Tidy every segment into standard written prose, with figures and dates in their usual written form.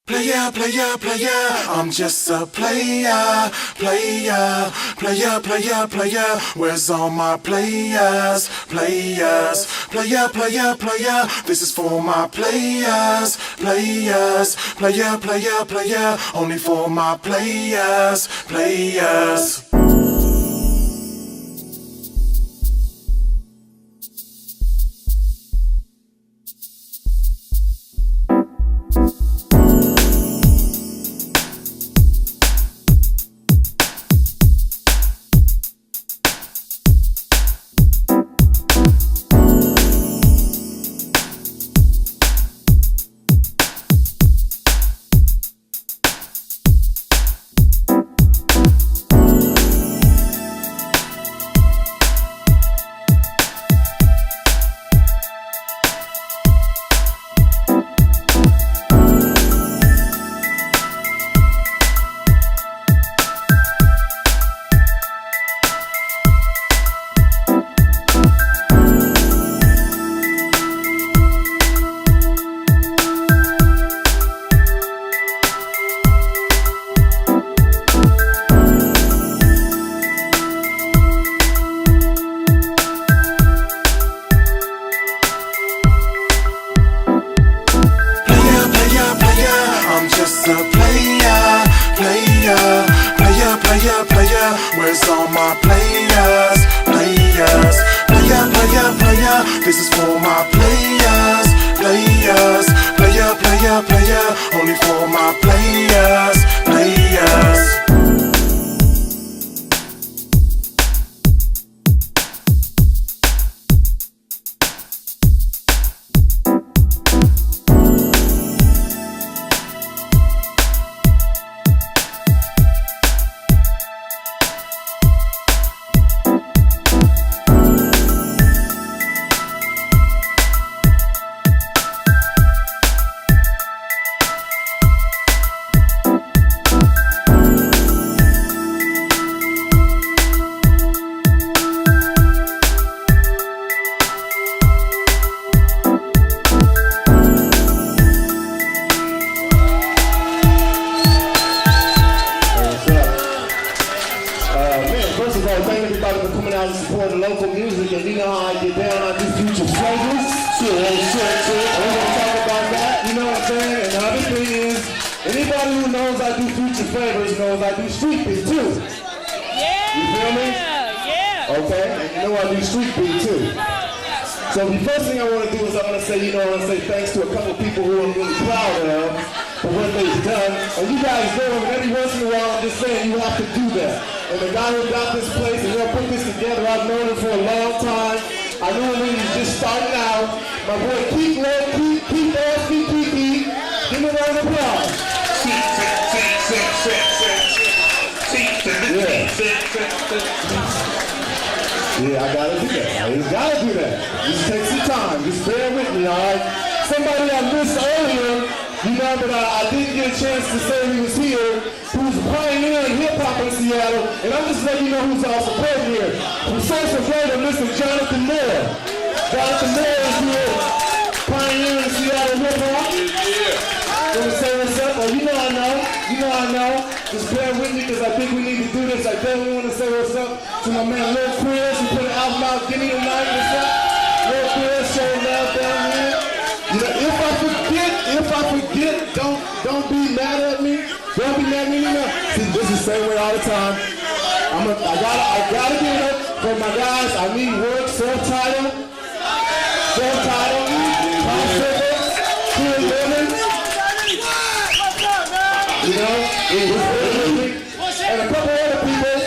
Player, player, player, I'm just a player, player, player, player, player. Where's all my players, players, player, player, player. This is for my players, players, player, player, player. Only for my players, players. Yeah, I gotta do that. I just gotta do that. Just take some time. Just bear with me, alright? Somebody I missed earlier, you know, but I didn't get a chance to say he was here, who's a pioneer in hip-hop in Seattle, and I'm just letting you know who's our support here. From Social Greater, Mr. Jonathan Moore. Jonathan Moore is here, pioneer in Seattle hip-hop. You want to say what's up? Oh, you know I know. You know I know. Just bear with me because I think we need to do this. I definitely want to say what's up to my man Lil Kriz who put an album out. Give me the mic. What's up? Lil Kriz, show love down here. You know, if I forget, don't be mad at me. Don't be mad at me. No. See, this is the same way all the time. I gotta get up for my guys. I need work, self-titled, you know, and a couple other people.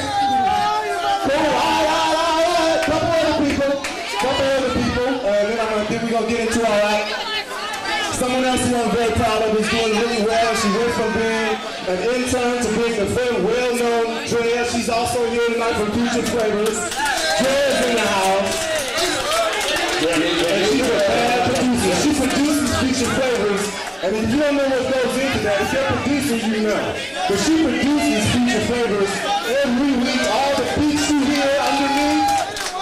And then we're gonna get into alright. Someone else who I'm very proud of is doing really well. She went from being an intern to being a very well-known Drea. She's also here tonight from Future Flavors. Drea's in the house. And she's a bad producer. She produces Future Flavors. And if you don't know what goes into that, if you're producers, you know. But she produces Future Flavors every week. All the beats you hear underneath,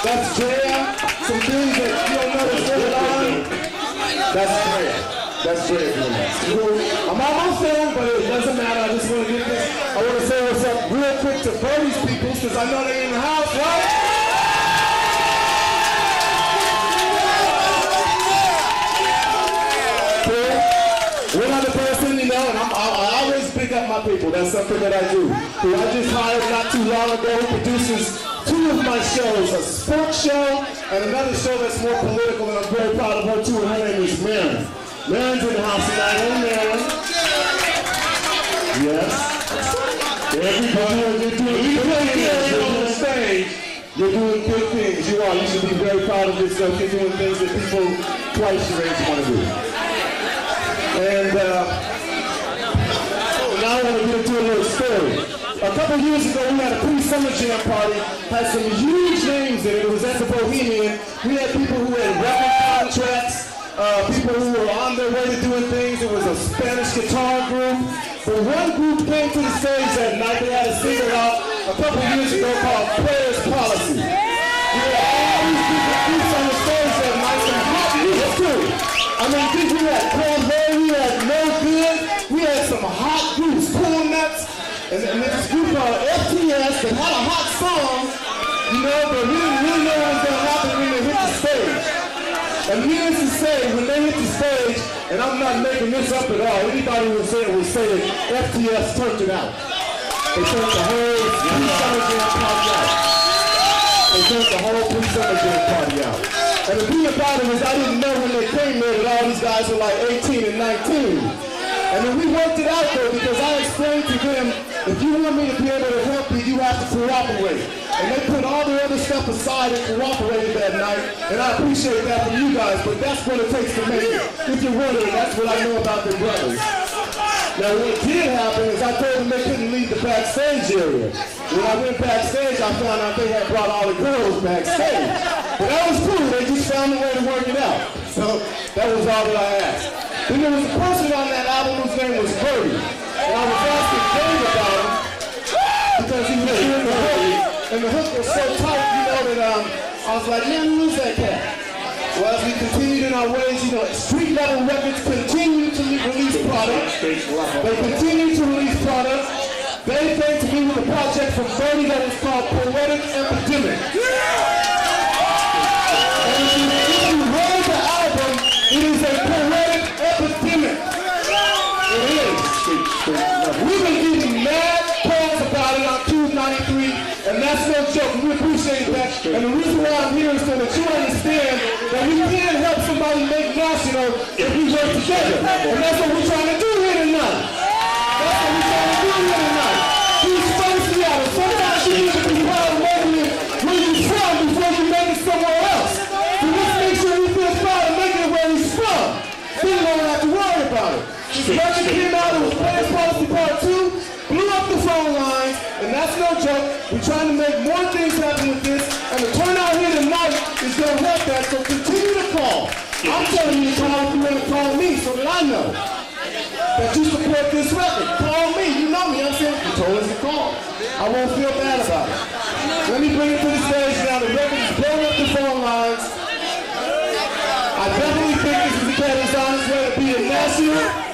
that's Drea. Some things that you don't know that's going on. That's I'm almost done, but it doesn't matter. I just want to get this. I want to say what's up real quick to Byrdie's people, because I know they're in the house, right? We're not the person, you know, and I always pick up my people. That's something that I do. Who I just hired not too long ago, who produces 2 of my shows, a sports show and another show that's more political, and I'm very proud of her too, and her name is Maren. Maren's in the house tonight. Hey, Maren. Yes. Everybody, you're doing big things on the stage. You're doing big things. You are. You should be very proud of yourself. You're doing things that people twice your age want to do. And now I want to get into a little story. A couple years ago, we had a pre-summer jam party, had some huge names in it. It was at the Bohemian. We had people who had record contracts, people who were on their way to doing things. It was a Spanish guitar group. But one group came to the stage that night. They had a single out a couple years ago called Players Policy. We had all these different groups on the stage that night, some hot music too. I mean, we had Cold Hair, we had No Good, we had some hot groups, Cool Nuts, and this group called F.T.S. that had a hot song, you know, but we didn't really know what was going to happen when they hit the stage. And needless to say, when they hit the stage, and I'm not making this up at all, anybody who would say that F.T.S. turned it out. They turned the whole pre-summer jam party out. They turned the whole pre-summer jam party out. And the thing about it is I didn't know when they came there that all these guys were like 18 and 19. And then we worked it out though, because I explained to them, if you want me to be able to help you, you have to cooperate. And they put all the other stuff aside and cooperated that night. And I appreciate that from you guys, but that's what it takes to make it. If you're wondering, that's what I know about their brothers. Now what did happen is I told them they couldn't leave the backstage area. When I went backstage, I found out they had brought all the girls backstage. But that was cool, they just found a way to work it out. So that was all that I asked. Then there was a person on that album whose name was Byrdie. And I was asking Dave about him because he was doing the hook. And the hook was so tight, you know, that I was like, man, who's that cat? Well, as we continued in our ways, you know, Street Level Records continued to release products. They continued to release products. They came to me with a project from Byrdie that is called Poetic Epidemic. And if you heard the album, it is a poetic epidemic. It is. We've been getting mad calls about it on KUBE 93, and that's no joke. We appreciate that. And the reason why I'm here is so that you understand that we can't help somebody make national if we work together. And that's what we're trying to do here tonight. That's what we're trying to do here tonight. He's spicy out. Sometimes you need to be proud of where you're from before you make it somewhere else. So let's make sure he feels proud of making it where he's from. Then you don't have to worry about it. This record came out, it was Players Policy Part 2, blew up the phone lines, and that's no joke. We're trying to make more things happen with this, and the turnout here tonight is going to help that, so continue to call. I'm telling you to call if you want to call me so that I know that you support this record. Call me, you know me, I'm saying you told us to call. I won't feel bad about it. Let me bring it to the stage now. The record is blowing up the phone lines. I definitely think this is the cat who's on his way to be a national.